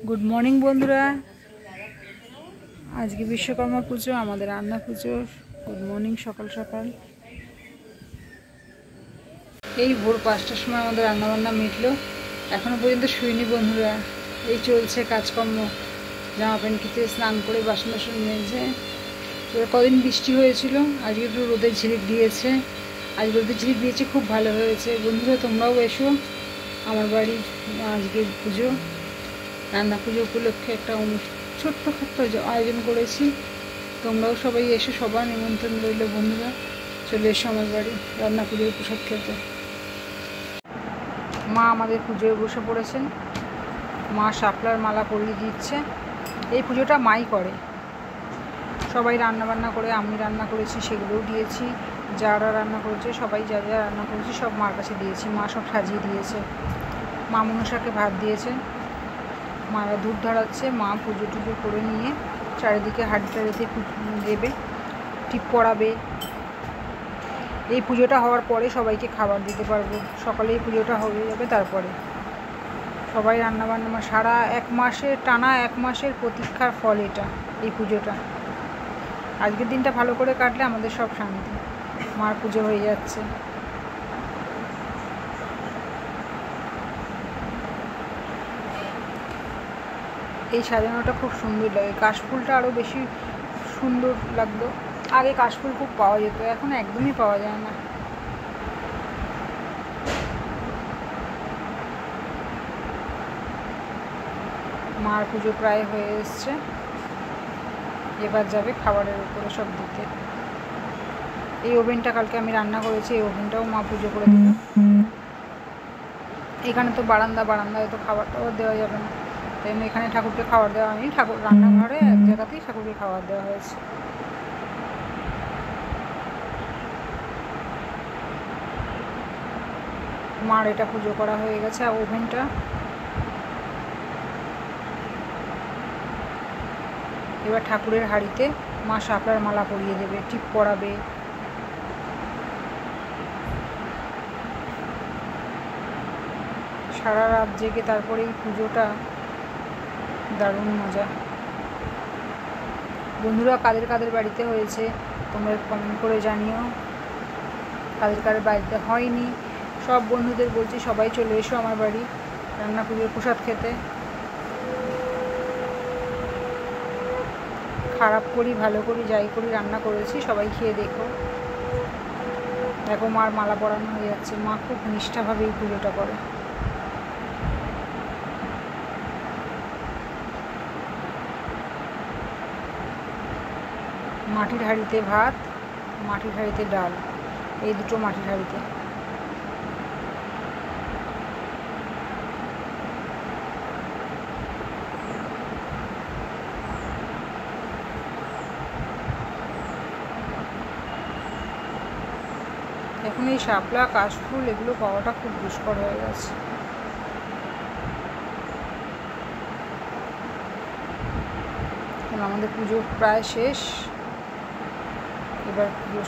Good morning বন্ধুরা, আজকে বিশ্বকর্মা পুজো, আমাদের রান্না পুজো। Good morning. সকাল সকাল এই ভোর 5টার সময় আমাদের রান্নাবান্না মিটলো। এখনও পর্যন্ত শুইনি বন্ধুরা। এই চলছে কাজকর্ম, জামা প্যান্ট কেটে, স্নান করে, বাসন বাসন মেজে। কদিন বৃষ্টি হয়েছিল, আজকে একটু রোদের ঝিলিক দিয়েছে। আজ রোদের ঝিলিক দিয়েছে, খুব ভালো হয়েছে। বন্ধুরা তোমরাও এসো আমার বাড়ি। আজকে পুজো, রান্না পুজো উপলক্ষে একটা ছোট্টখাট্ট আয়োজন করেছি। তোমরাও সবাই এসো, সবার নিমন্ত্রণ রইল বন্ধুরা। চলে এসো আমার বাড়ি রান্না পুজোর প্রসাদ খেতে। মা আমাদের পুজোয় বসে পড়েছেন। মা শাপলার মালা পরিয়ে দিচ্ছে। এই পুজোটা মাই করে। সবাই রান্না বান্না করে, আমি রান্না করেছি, সেগুলোও দিয়েছি। যারা রান্না করেছে সবাই, যা যা রান্না করেছি সব মার কাছে দিয়েছি। মা সব সাজিয়ে দিয়েছে। মা মনসাকে ভাত দিয়েছে, মারা ধূপ ধরাচ্ছে। মা পুজো টুজো করে নিয়ে চারিদিকে হাঁড়ি টাড়িতে দেবে, টিপ পড়াবে। এই পুজোটা হওয়ার পরে সবাইকে খাবার দিতে পারবো। সকালে এই পুজোটা হয়ে যাবে, তারপরে সবাই রান্নাবান্না। সারা 1 মাসের টানা 1 মাসের প্রতীক্ষার ফল এটা, এই পুজোটা। আজকের দিনটা ভালো করে কাটলে আমাদের সব শান্তি। মার পুজো হয়ে যাচ্ছে। এই সাজানোটা খুব সুন্দর লাগে। কাশফুলটা আরও বেশি সুন্দর লাগতো। আগে কাশফুল খুব পাওয়া যেত, এখন একদমই পাওয়া যায় না। মার পুজো প্রায় হয়ে এসছে, এবার যাবে খাবারের উপরে সব দিতে। এই ওভেনটা কালকে আমি রান্না করেছি, এই ওভেনটাও মা পুজো করে দিল। এখানে তো বারান্দায় তো খাবার টাবার দেওয়া যাবে না, তাই এখানে ঠাকুরকে খাবার দেওয়া হয়নি। ঠাকুর রান্নাঘরে এক জায়গাতেই ঠাকুরকে খাবার দেওয়া হয়েছে। মার এটা পুজো করা হয়ে গেছে। আর ওভেনটা এবার ঠাকুরের হাঁড়িতে মা শাপলার মালা পরিয়ে দেবে, টিপ পরাবে। সারা রাত জেগে তারপরে এই পুজোটা, দারুণ মজা। বন্ধুরা কাদের কাদের বাড়িতে হয়েছে তোমরা কমেন্ট করে জানিও। কাদের কাদের বাড়িতে হয়নি, সব বন্ধুদের বলছি সবাই চলে এসো আমার বাড়ি রান্না পুজোর প্রসাদ খেতে। খারাপ করি ভালো করি যাই করি, রান্না করেছি, সবাই খেয়ে দেখো। দেখো মার মালা পরানো হয়ে যাচ্ছে। মা খুব নিষ্ঠাভাবে এই পুজোটা করে। মাটির হাঁড়িতে ভাত, মাটির হাঁড়িতে ডাল, এই দুটো মাটির হাঁড়িতে। এখন এই শাপলা, কাশফুল এগুলো পাওয়াটা খুব দুষ্কর হয়ে গেছে। আমাদের পুজো প্রায় শেষ, এবার পুজো